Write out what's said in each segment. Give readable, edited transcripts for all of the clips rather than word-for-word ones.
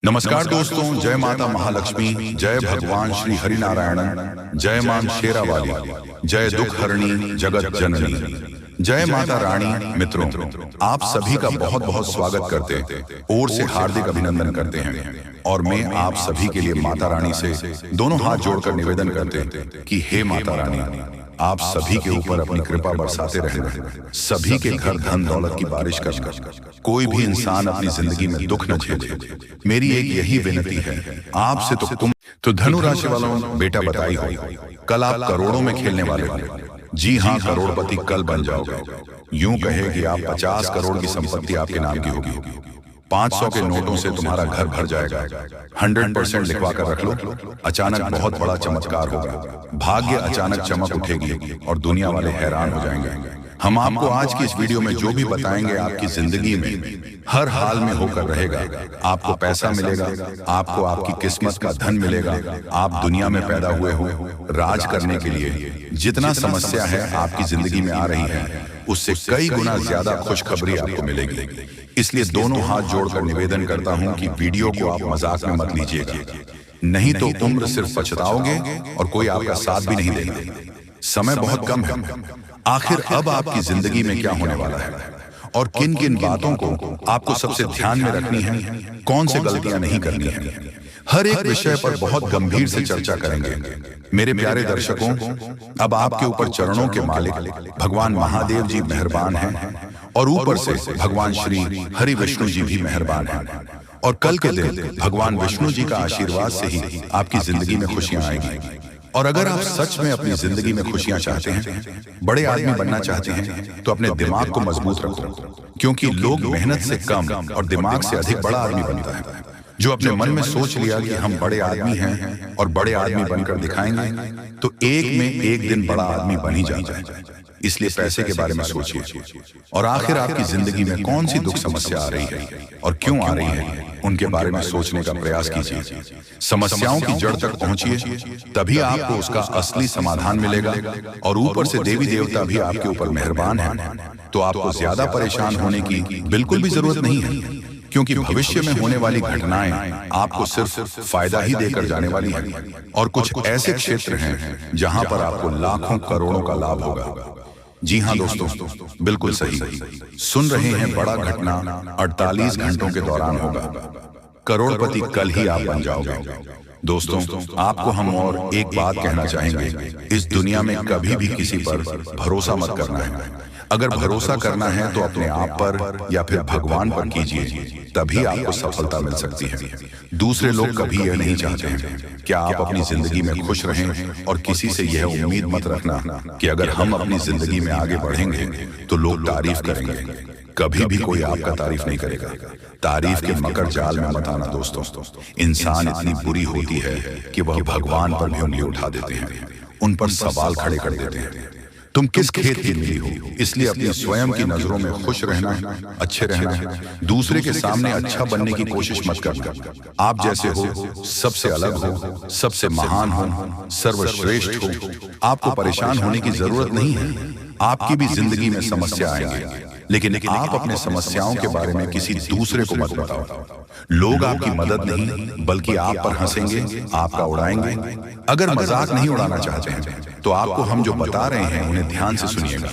नमस्कार दोस्तों, जय माता महालक्ष्मी, जय भगवान श्री हरिनारायण, जय मां शेरावाली, जय दुख हरणी जगत जननी, जय माता रानी। मित्रों, आप सभी का बहुत बहुत स्वागत करते ओर से हार्दिक अभिनंदन करते हैं और मैं आप सभी के लिए माता रानी से दोनों हाथ जोड़कर निवेदन करते कि हे माता रानी, आप सभी के ऊपर अपनी कृपा बरसाते रहना, सभी के घर धन दौलत की बारिश करना, कोई भी इंसान अपनी जिंदगी में दुख न झेले। मेरी एक यही विनती है आपसे। तो धनु राशि वालों, बेटा बताई हो, कल आप करोड़ों में खेलने वाले हो। जी हाँ, करोड़पति कल बन जाओगे। यूं कहे कि आप 50 करोड़ की संपत्ति आपके नाम की होगी। 500 के नोटों से तुम्हारा घर भर जाएगा। 100% लिखवा कर रख लो। अचानक बहुत बड़ा चमत्कार होगा, भाग्य अचानक चमक उठेगी और दुनिया वाले हैरान हो जाएंगे। हम आपको आज की इस वीडियो में जो भी बताएंगे आपकी जिंदगी में हर हाल में होकर रहेगा। आपको पैसा मिलेगा, आपको आपकी किस्मत का धन मिलेगा। आप दुनिया में पैदा हुए हो राज करने के लिए। जितना समस्या है आपकी जिंदगी में आ रही है, उससे कई गुना ज्यादा खुशखबरी आपको मिलेगी। इसलिए दोनों हाथ जोड़कर निवेदन करता हूं कि वीडियो को आप मजाक में मत लीजिएगा, नहीं तो उम्र सिर्फ पछताओगे और कोई आपका साथ भी नहीं देगा। समय बहुत कम है। आखिर अब आपकी जिंदगी में क्या होने वाला है और किन किन बातों को आपको सबसे ध्यान में रखनी है, कौन से गलतियां नहीं करनी है, हर एक विषय पर बहुत गंभीर से चर्चा करेंगे। मेरे प्यारे दर्शकों, अब आपके ऊपर चरणों के मालिक भगवान महादेव जी मेहरबान हैं और ऊपर से भगवान श्री हरि विष्णु जी भी मेहरबान हैं। और कल के दिन भगवान विष्णु जी का आशीर्वाद से ही आपकी जिंदगी में खुशियां आएंगी। और अगर आप सच में अपनी जिंदगी में खुशियां चाहते हैं, बड़े आदमी बनना चाहते हैं, तो अपने दिमाग को मजबूत रखो, क्योंकि लोग मेहनत से कम और दिमाग से अधिक बड़ा आदमी बनता है। जो अपने मन में सोच लिया कि हम बड़े आदमी हैं और बड़े आदमी बनकर दिखाएंगे, तो एक में एक दिन बड़ा आदमी बन ही जाता है। इसलिए पैसे के बारे में सोचिए और आखिर आपकी जिंदगी में कौन सी दुख समस्या आ रही है और क्यों आ रही है, उनके बारे में सोचने का प्रयास कीजिए। समस्याओं की जड़ तक पहुंचिए, तभी आपको उसका असली समाधान मिलेगा। और ऊपर से देवी देवता भी आपके ऊपर मेहरबान हैं, तो आपको ज्यादा परेशान होने की बिल्कुल भी जरूरत नहीं है, क्योंकि भविष्य में होने वाली घटनाएं आपको सिर्फ फायदा ही देकर जाने वाली हैं। और कुछ ऐसे क्षेत्र हैं जहां पर आपको लाखों करोड़ों का लाभ होगा। जी हाँ दोस्तों, बिल्कुल सही सुन रहे हैं। बड़ा घटना 48 घंटों के दौरान होगा। करोड़पति कल ही आप बन जाओगे। दोस्तों, आपको हम और एक बात कहना चाहेंगे, इस दुनिया में कभी भी किसी पर भरोसा मत करना है। अगर भरोसा करना है तो अपने आप पर या फिर भगवान पर कीजिए, तभी आपको सफलता मिल सकती है। दूसरे लोग कभी यह नहीं चाहते हैं कि आप अपनी जिंदगी में खुश रहें, और किसी से यह उम्मीद मत रखना कि अगर हम अपनी जिंदगी में आगे बढ़ेंगे तो लोग तारीफ करेंगे। कभी भी कोई आपका तारीफ नहीं करेगा। तारीफ के मकर जाल में मत आना दोस्तों। इंसान इतनी बुरी होती है कि वह भगवान पर भी उंगली उठा देते हैं, उन पर सवाल खड़े कर देते हैं। तुम किस खेत की मिली हो, इसलिए अपनी स्वयं की नजरों में खुश रहना है, अच्छे रहना है। दूसरे के सामने अच्छा बनने की कोशिश मत करना। आप जैसे हो, सबसे अलग हो, सबसे महान हो, सर्वश्रेष्ठ हो। आपको परेशान होने की जरूरत नहीं है। आपकी भी जिंदगी में समस्या आएंगे, लेकिन आप अपने समस्याओं के बारे में किसी दूसरे को मत बताओ। लोग आपकी मदद नहीं बल्कि आप पर हंसेंगे, आपका उड़ाएंगे। अगर मजाक नहीं उड़ाना चाहते हैं तो आपको हम जो बता रहे हैं उन्हें ध्यान से सुनिएगा।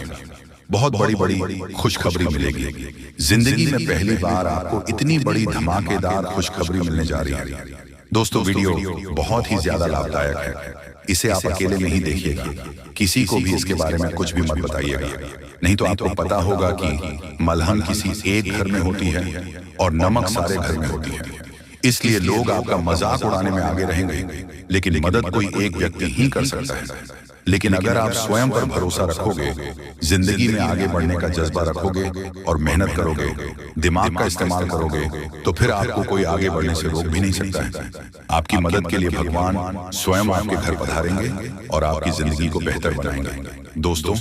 बहुत बड़ी बड़ी खुशखबरी मिलेगी। जिंदगी में पहली बार आपको इतनी बड़ी धमाकेदार खुशखबरी मिलने जा रही है। दोस्तों, वीडियो बहुत ही ज्यादा लाभदायक है। इसे आप अकेले में ही देखिएगा, किसी को भी इसके बारे में कुछ भी मत बताइएगा, नहीं तो आपको पता होगा कि मलहम किसी एक घर में होती है और नमक सारे घर में होती है। इसलिए लोग आपका मजाक उड़ाने में आगे रहेंगे, लेकिन मदद कोई एक व्यक्ति ही कर सकता है। लेकिन अगर आप स्वयं पर भरोसा रखोगे, जिंदगी में आगे बढ़ने का जज्बा रखोगे और मेहनत करोगे, दिमाग का इस्तेमाल करोगे, तो फिर आपको कोई आगे बढ़ने से रोक भी नहीं सकता है। आपकी मदद के लिए भगवान स्वयं आपके घर पधारेंगे और आपकी जिंदगी को बेहतर बनाएंगे। दोस्तों,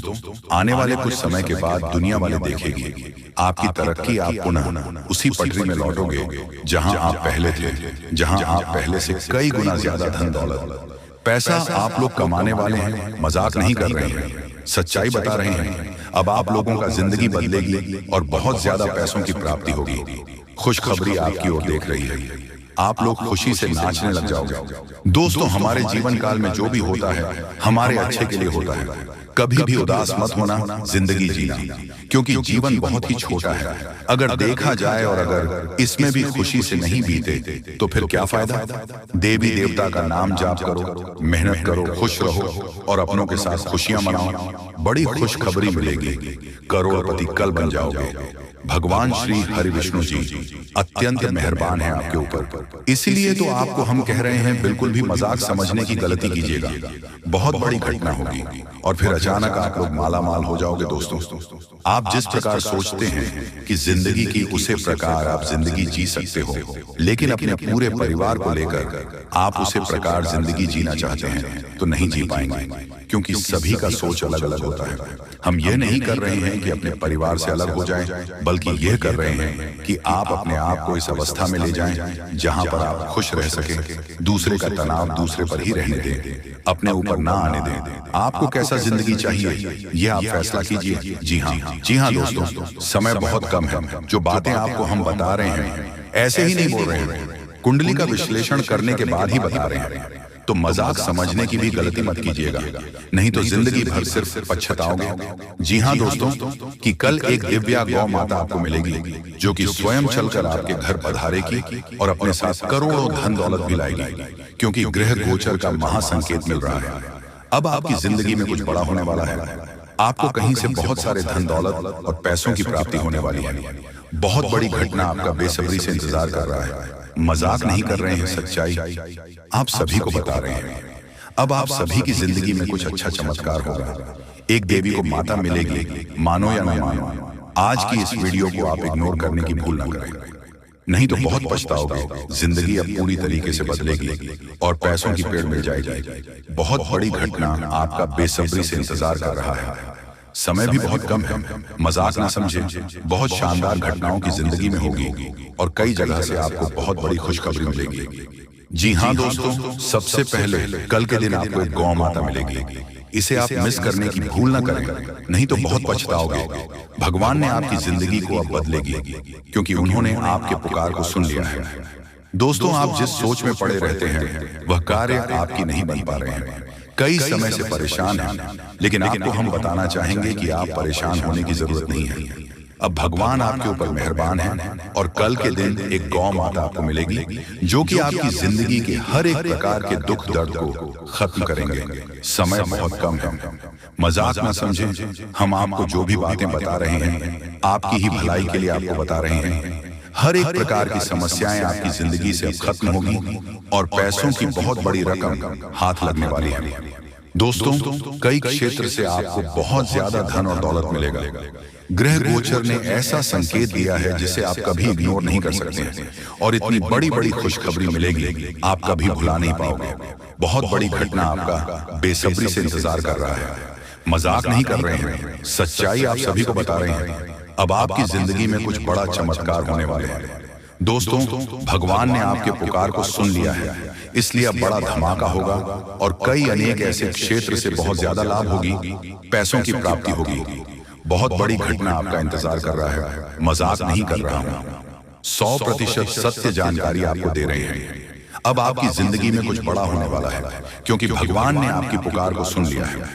आने वाले कुछ समय के बाद दुनिया वाले देखेगी आपकी तरक्की। आप पुनः उसी पटरी में लौटोगे जहां आप पहले थे, जहां आप पहले से कई गुना ज्यादा धन दौलत पैसा आप लोग कमाने वाले हैं। मजाक नहीं कर रहे हैं, सच्चाई बता रहे हैं। अब आप लोगों का जिंदगी बदलेगी और बहुत ज्यादा पैसों की प्राप्ति होगी। खुशखबरी आपकी ओर देख रही है। आप लोग खुशी से नाचने लग जाओगे। दोस्तों, हमारे जीवन काल में जो भी होता है हमारे अच्छे के लिए होता है। कभी भी उदास मत होना, जिंदगी जीना, क्योंकि जीवन बहुत ही छोटा है। अगर देखा जाए और अगर इसमें भी खुशी से नहीं बीते तो फिर क्या फायदा। देवी देवता का नाम जाप करो, मेहनत करो, खुश रहो और अपनों के साथ खुशियां मनाओ। बड़ी खुशखबरी मिलेगी, करोड़पति कल बन जाओगे। भगवान श्री हरि विष्णु जी अत्यंत मेहरबान है आपके ऊपर। इसीलिए तो आपको हम कह रहे हैं, बिल्कुल भी मजाक समझने की गलती कीजिएगा। बहुत बड़ी घटना होगी और फिर अचानक आप लोग माला माल हो जाओगे। दोस्तों, आप जिस प्रकार सोचते हैं कि जिंदगी की उसे प्रकार आप जिंदगी जी सकते हो, लेकिन अपने पूरे परिवार को लेकर आप उसे प्रकार जिंदगी जीना चाहते हैं तो नहीं जी पाएंगे, क्योंकि सभी का सोच अलग अलग होता है। हम ये नहीं कर रहे हैं कि अपने परिवार से अलग हो जाएं, बल्कि यह कर रहे हैं कि आप अपने आप को इस अवस्था में ले जाएं जहां पर आप खुश रह सकें, दूसरे का तनाव दूसरे पर ही रहने दें, अपने ऊपर ना आने दें। आपको कैसा जिंदगी चाहिए ये आप फैसला कीजिए। जी हाँ दोस्तों, समय बहुत कम है। जो बातें आपको हम बता रहे हैं ऐसे ही नहीं बोल रहे हैं, कुंडली का विश्लेषण करने के बाद ही बता रहे हैं। तो मजाक समझने की भी गलती मत कीजिएगा, नहीं तो जिंदगी भर सिर्फ पछताओगे। जी हाँ दोस्तों, कि कल एक दिव्या गौ माता आपको मिलेगी जो कि स्वयं चलकर आपके घर पधारेगी और अपने साथ करोड़ों धन दौलत भी लाएगी, क्योंकि ग्रह गोचर का महासंकेत मिल रहा है। अब आपकी जिंदगी में कुछ बड़ा होने वाला है। आपको कहीं से बहुत सारे धन दौलत और पैसों की प्राप्ति होने वाली है। बहुत बड़ी घटना आपका बेसब्री से इंतजार कर रहा है। मजाक नहीं कर रहे हैं, सच्चाई आप सभी को बता रहे हैं। अब आप सभी की जिंदगी में कुछ अच्छा चमत्कार होगा। एक देवी को माता मिलेगी, मानो या न मानो। आज की इस वीडियो को आप इग्नोर करने की भूल न करें, नहीं तो बहुत पछताओगे। जिंदगी अब पूरी तरीके से बदलेगी और पैसों की पेड़ मिल जाएगी। बहुत बड़ी घटना आपका बेसब्री से इंतजार कर रहा है। समय भी बहुत कम है, मजाक ना समझे। बहुत शानदार घटनाओं की जिंदगी में होगी और कई जगह से आपको बहुत बड़ी खुशखबरी मिलेगी। जी हाँ दोस्तों, सबसे पहले कल के दिन आपको एक गौ माता मिलेगी। इसे आप मिस करने की भूल ना करें, नहीं तो बहुत पछताओगे। भगवान ने आपकी जिंदगी को अब बदलेगी, क्योंकि उन्होंने आपके पुकार को सुन लिया है। दोस्तों, आप जिस सोच में पड़े रहते हैं वह कार्य आपकी नहीं बन पा रहे हैं। कई समय से परेशान हैं, लेकिन आपको हम बताना चाहेंगे कि आप परेशान होने की जरूरत नहीं है। अब भगवान आपके ऊपर मेहरबान है और कल के दिन एक गौ माता आपको मिलेगी जो कि आपकी जिंदगी के हर एक प्रकार के दुख दर्द को खत्म करेंगे। समय बहुत कम है, मजाक ना समझें। हम आपको जो भी बातें बता रहे हैं आपकी ही भलाई के लिए आपको बता रहे हैं। हर एक प्रकार की समस्याएं आपकी जिंदगी से अब खत्म होगी और पैसों की बहुत बड़ी रकम हाथ लगने वाली है। दोस्तों, कई क्षेत्र से आपको बहुत ज्यादा धन और दौलत मिलेगा। ग्रह गोचर ने ऐसा संकेत दिया है जिसे आप कभी इग्नोर नहीं कर सकते और इतनी बड़ी बड़ी खुशखबरी मिलेगी आप कभी भुला नहीं पाओगे। बहुत बड़ी घटना आपका बेसब्री से इंतजार कर रहा है। मजाक नहीं कर रहे हैं, सच्चाई आप सभी को बता रहे हैं। अब आपकी जिंदगी में कुछ बड़ा चमत्कार होने वाले हैं। दोस्तों, भगवान ने आपके पुकार को सुन लिया है, इसलिए अब बड़ा धमाका होगा और कई अनेक ऐसे क्षेत्र से बहुत ज्यादा लाभ होगी, पैसों की प्राप्ति होगी। बहुत बड़ी घटना आपका इंतजार कर रहा है, मजाक नहीं कर रहा हूं। 100% सत्य जानकारी आपको दे रहे हैं। अब आपकी जिंदगी में कुछ बड़ा होने वाला है, क्योंकि भगवान ने आपकी पुकार को सुन लिया है।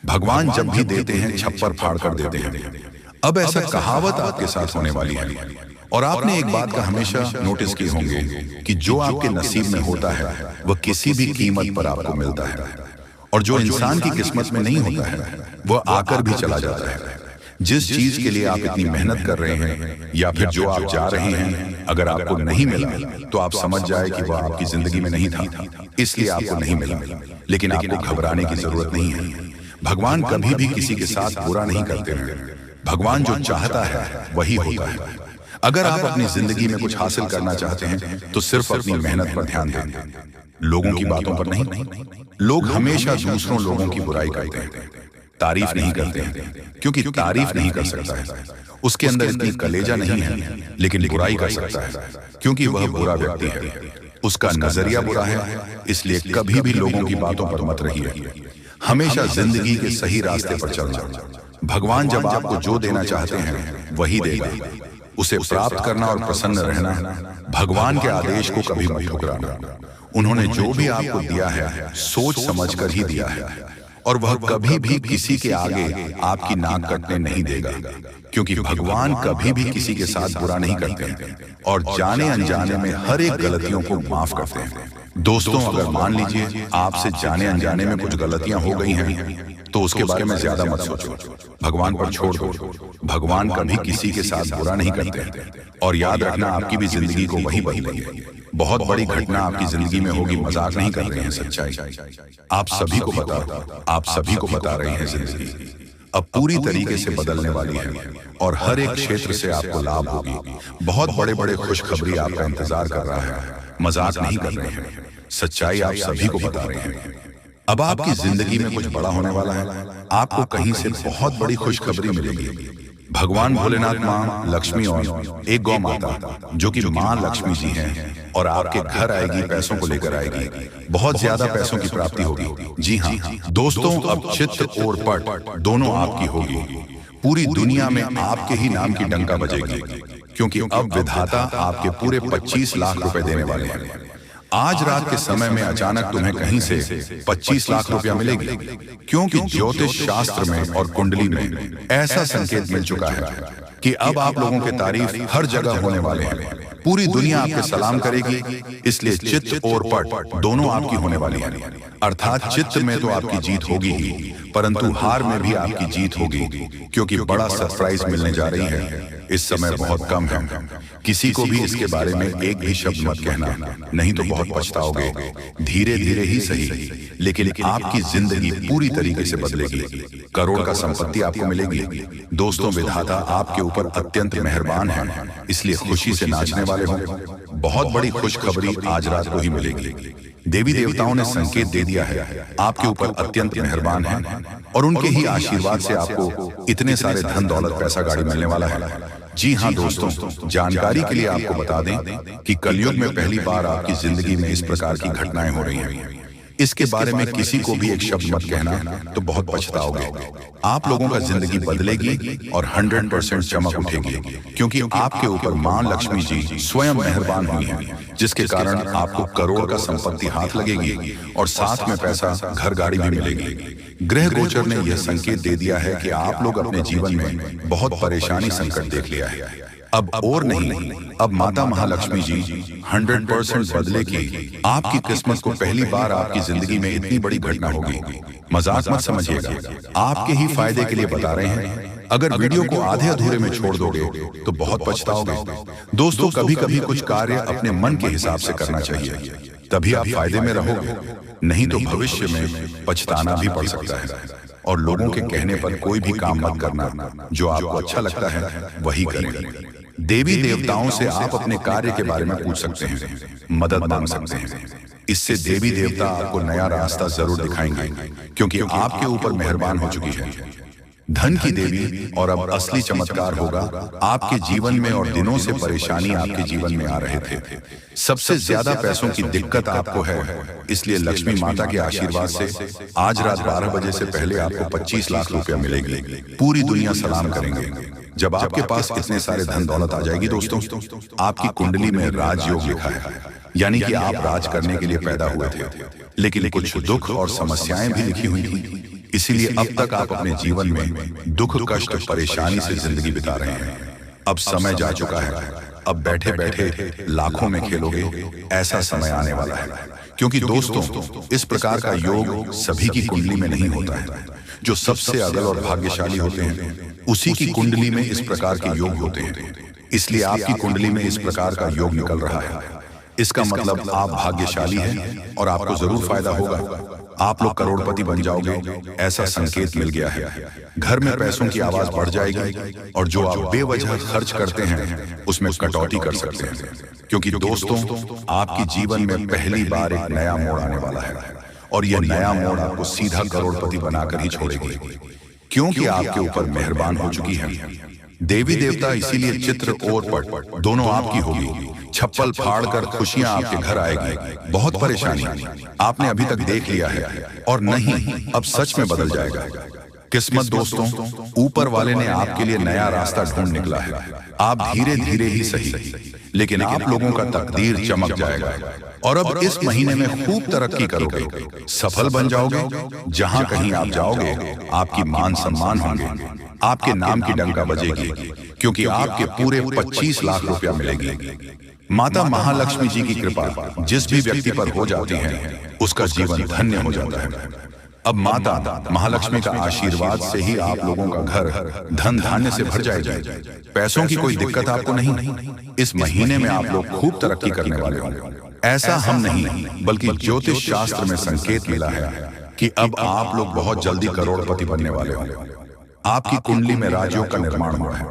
भगवान जब भी देते हैं छप्पर फाड़ कर देते हैं। अब ऐसा कहावत आपके साथ होने वाली है। और आपने एक बात का हमेशा नोटिस किए होंगे कि जो आपके नसीब में होता है वह किसी भी कीमत पर आपको मिलता है, और जो इंसान की किस्मत में नहीं होता है वह आकर भी चला जाता है। जिस चीज के लिए आप इतनी मेहनत कर रहे हैं या फिर जो आप जा रहे हैं, अगर आपको नहीं मिला तो आप समझ जाए कि वह आपकी जिंदगी में नहीं था, इसलिए आपको नहीं मिला। लेकिन आपको घबराने की जरूरत नहीं है। भगवान कभी भी किसी के साथ बुरा नहीं करते हैं। भगवान जो चाहता है वही होता है। अगर आप अपनी जिंदगी में कुछ हासिल करना चाहते हैं तो सिर्फ अपनी मेहनत पर ध्यान दें, लोगों की बातों पर नहीं। लोग हमेशा दूसरों लोगों की बुराई करते हैं, तारीफ नहीं करते हैं, क्योंकि तारीफ नहीं कर सकता है, उसके अंदर इतनी कलेजा नहीं है। लेकिन बुराई कर सकता है, क्योंकि वह बुरा व्यक्ति है, उसका नजरिया बुरा है। इसलिए कभी भी लोगों की बातों पर मत रहिए, हमेशा जिंदगी के सही रास्ते पर चलना। भगवान जब आपको जो देना चाहते हैं वही देगा। उसे प्राप्त करना और प्रसन्न रहना, भगवान के आदेश को कभी मत ठुकराना। उन्होंने जो भी आपको दिया है सोच समझकर ही दिया है, और वह कभी भी किसी के आगे आपकी नाक कटने नहीं देगा, क्योंकि भगवान कभी भी किसी के साथ बुरा नहीं करते हैं और जाने अनजाने में हर एक गलतियों को माफ करते हैं। दोस्तों, अगर मान लीजिए आपसे जाने अनजाने में कुछ गलतियां हो गई हैं, तो उसके बारे में ज्यादा मत सोचो, भगवान पर छोड़ दो। भगवान कभी किसी के साथ बुरा नहीं करते, और याद रखना आपकी भी जिंदगी को वही बदलेंगे। बहुत बड़ी घटना आपकी जिंदगी में होगी, मजाक नहीं कर रहे हैं, सच्चाई आप सभी को बता रहे हैं। जिंदगी अब पूरी तरीके से बदलने वाली है और हर एक क्षेत्र से आपको लाभ होगी। बहुत बड़े बड़े खुशखबरी आपका इंतजार कर रहा है, मजाक नहीं कर रहे हैं, सच्चाई आप सभी को बता रहे हैं। अब आपकी जिंदगी में कुछ बड़ा होने वाला है, आपको कहीं से बहुत बड़ी खुशखबरी मिलेगी। भगवान भोलेनाथ, माँ लक्ष्मी और एक गौ माता जो कि माँ लक्ष्मी जी हैं, और आपके घर आएगी, पैसों को लेकर आएगी, बहुत ज्यादा पैसों की प्राप्ति होगी। जी हाँ दोस्तों, अब चित्त और पट दोनों आपकी होगी। पूरी दुनिया में आपके ही नाम की डंका बजेगी, क्योंकि अब विधाता आपके पूरे 25 लाख रुपए देने वाले हैं। आज रात के समय में अचानक तुम्हें कहीं से 25 लाख रुपया मिलेगी, क्योंकि ज्योतिष शास्त्र में और कुंडली में ऐसा संकेत मिल चुका है कि अब आप लोगों के तारीफ हर जगह होने वाले हैं। पूरी दुनिया आपके सलाम करेगी, इसलिए चित्त और पट दोनों आपकी होने वाली है। अर्थात चित्त में तो आपकी जीत होगी ही, परंतु हार में भी आपकी जीत होगी, क्योंकि बड़ा सरप्राइज मिलने जा रही है। इस समय बहुत कम है, किसी को भी इसके बारे में एक भी शब्द मत कहना, नहीं तो बहुत पछताओगे। धीरे धीरे ही सही, लेकिन आपकी जिंदगी पूरी तरीके से बदलेगी। करोड़ का संपत्ति आपको मिलेगी। दोस्तों, विधाता आपके ऊपर अत्यंत मेहरबान है, इसलिए खुशी से नाचने वाले हो। बहुत बड़ी खुशखबरी आज रात को ही मिलेगी। देवी देवताओं ने संकेत दे दिया है, आपके ऊपर अत्यंत मेहरबान है, और उनके ही आशीर्वाद से आपको इतने सारे धन दौलत पैसा गाड़ी मिलने वाला है। जी हाँ दोस्तों, जानकारी के लिए आपको बता दें कि कलयुग में पहली बार आपकी जिंदगी में इस प्रकार की घटनाएं हो रही हैं। इसके बारे में किसी को भी एक शब्द मत कहना, तो बहुत पछताओगे। आप लोगों का जिंदगी बदलेगी और 100% चमक उठेगी, क्योंकि आपके ऊपर मां लक्ष्मी जी स्वयं मेहरबान हुई हैं, जिसके कारण आपको करोड़ का संपत्ति हाथ लगेगी और साथ में पैसा, घर गाड़ी भी मिलेगी। ग्रह गोचर ने यह संकेत दे दिया है कि आप लोग अपने जीवन में बहुत परेशानी संकट देख लिया है। अब और नहीं, अब माता महालक्ष्मी जी 100% बदले की आपकी किस्मत को पहली बार आपकी जिंदगी में इतनी बड़ी घटना होगी। मजाक मत समझिएगा, आपके ही फायदे के लिए बता रहे हैं। अगर वीडियो को आधे अधूरे में छोड़ दोगे तो बहुत पछताओगे। दोस्तों, कभी कभी कुछ कार्य अपने मन के हिसाब से करना चाहिए, तभी आप फायदे में रहोगे, नहीं तो भविष्य में पछताना भी पड़ सकता है। और लोगों के कहने पर कोई भी काम मत करना, जो आपको अच्छा लगता है वही करें। देवी देवताओं से आप अपने कार्य के बारे में पूछ सकते हैं, मदद मांग सकते हैं। इससे देवी देवता आपको नया रास्ता जरूर दिखाएंगे, क्योंकि आपके ऊपर मेहरबान हो चुकी है। धन की देवी, और अब असली चमत्कार होगा। आपके जीवन में और दिनों से परेशानी आपके जीवन में आ रहे थे, सबसे ज्यादा पैसों की दिक्कत आपको है, इसलिए लक्ष्मी माता के आशीर्वाद से आज रात 12 बजे से पहले आपको 25 लाख रुपया मिलेगी। पूरी दुनिया सलाम करेंगे जब आपके पास इतने सारे धन दौलत आ जाएगी। दोस्तों, आपकी कुंडली में राजयोग लिखा है, यानी कि आप राज करने के लिए पैदा हुए थे, लेकिन कुछ दुख और समस्याएं भी लिखी हुई थी, इसीलिए अब तक आप अपने जीवन में दुख, कष्ट, परेशानी से जिंदगी बिता रहे हैं। अब समय जा चुका है, अब बैठे बैठे लाखों में खेलोगे, ऐसा समय आने वाला है। क्योंकि दोस्तों, इस प्रकार का योग सभी की कुंडली में नहीं होता है। जो सबसे अगल और भाग्यशाली होते हैं, उसी की कुंडली में इस प्रकार के योग होते हैं। इसलिए आपकी कुंडली में इस प्रकार का योग निकल रहा है। इसका मतलब आप भाग्यशाली हैं और आपको जरूर फायदा होगा। आप लोग करोड़पति बन जाओगे, ऐसा संकेत मिल गया है। घर में पैसों की आवाज बढ़ जाएगी, और जो आप बेवजह खर्च करते हैं उसमें कटौती कर सकते हैं। क्योंकि दोस्तों, आपके जीवन में पहली बार एक नया मोड़ आने वाला है, और यह नया मोड़ आपको सीधा करोड़पति बनाकर ही छोड़ेगी, क्योंकि आपके ऊपर मेहरबान हो चुकी है देवी देवता। इसीलिए चित्र और पट दोनों आपकी होगी। छप्पल फाड़ कर खुशियां आपके घर आएगी। बहुत परेशानी आपने अभी तक देख लिया है, और नहीं, अब सच में बदल जाएगा। किस्मत दोस्तों, ऊपर वाले ने आपके लिए नया रास्ता ढूंढ निकला है। आप धीरे धीरे ही सही, लेकिन आप लोगों का तकदीर चमक जाएगा और अब इस महीने में खूब तरक्की करोगे, सफल बन जाओगे। जहां कहीं आप जाओगे आपकी मान सम्मान होंगे, आपके नाम की डंका बजेगी, क्योंकि आपके पूरे 25 लाख रुपया मिलेगी। माता महालक्ष्मी जी की कृपा जिस भी व्यक्ति पर हो जाती है उसका जीवन धन्य हो जाता है। अब माता महालक्ष्मी का आशीर्वाद से ही आप लोगों का घर धन धान्य से भर जाएगा। पैसों की कोई दिक्कत आपको नहीं। इस महीने में आप लोग खूब तरक्की करने वाले होंगे। ऐसा हम नहीं बल्कि ज्योतिष शास्त्र में संकेत मिला है कि अब आप लोग बहुत जल्दी करोड़पति बनने वाले होंगे। आपकी कुंडली में राजयोग का निर्माण हुआ है,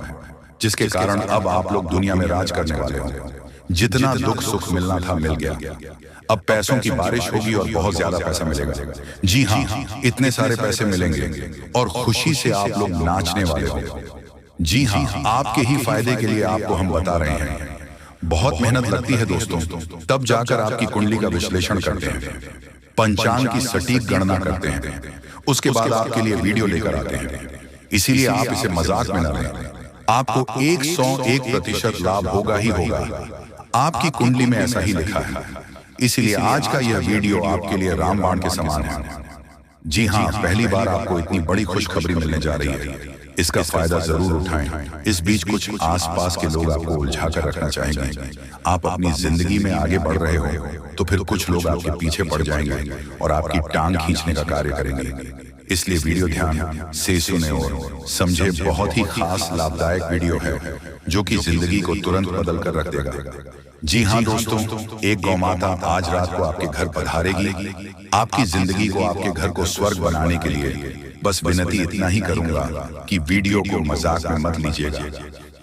जिसके कारण अब आप लोग दुनिया में राज करने वाले होंगे। जितना दुख सुख मिलना था मिल गया। अब पैसों की बारिश होगी और बहुत ज्यादा पैसा मिलेगा। जी हाँ, इतने सारे पैसे मिलेंगे और खुशी से आप लोग नाचने वाले होंगे। जी हाँ, आपके ही फायदे के लिए आपको हम बता रहे हैं। बहुत मेहनत लगती है दोस्तों, तब जाकर आपकी कुंडली का विश्लेषण करते हैं, पंचांग की सटीक गणना करते हैं, उसके बाद आपके लिए वीडियो लेकर आते हैं। इसीलिए आप इसे मजाक में न लें। आपको 101% लाभ होगा ही होगा। आपकी कुंडली में ऐसा ही लिखा है। इसलिए आज का यह वीडियो आपके लिए रामबाण के समान है। जी हाँ, पहली बार आपको इतनी बड़ी खुशखबरी मिलने जा रही है। इसका फायदा जरूर उठाएं। इस बीच कुछ आसपास के लोग आपको उलझा कर रखना चाहेंगे। आप अपनी जिंदगी में आगे बढ़ रहे हो तो फिर कुछ लोग आपके पीछे पड़ जाएंगे और आपकी टांग खींचने का कार्य करेंगे। इसलिए वीडियो ध्यान से सुने और समझे। बहुत ही खास लाभदायक वीडियो है जो कि जिंदगी को तुरंत बदल कर रख देगा। जी हाँ दोस्तों, एक गौ माता आज रात को आपके घर पधारेगी। आपकी जिंदगी को, आपके घर को स्वर्ग बनाने के लिए बस विनती इतना ही करूंगा कि वीडियो को मजाक में मत लीजिएगा,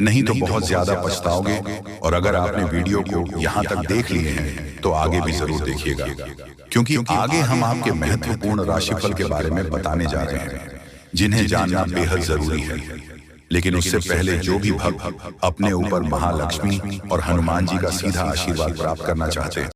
नहीं तो बहुत ज्यादा पछताओगे। और अगर आपने वीडियो को यहाँ तक देख लिए हैं तो आगे भी जरूर देखिएगा, क्योंकि आगे हम आपके महत्वपूर्ण राशिफल के बारे में बताने जा रहे हैं, जिन्हें जानना बेहद जरूरी है। लेकिन उससे पहले जो भी भक्त अपने ऊपर महालक्ष्मी और हनुमान जी का सीधा आशीर्वाद प्राप्त करना चाहते हैं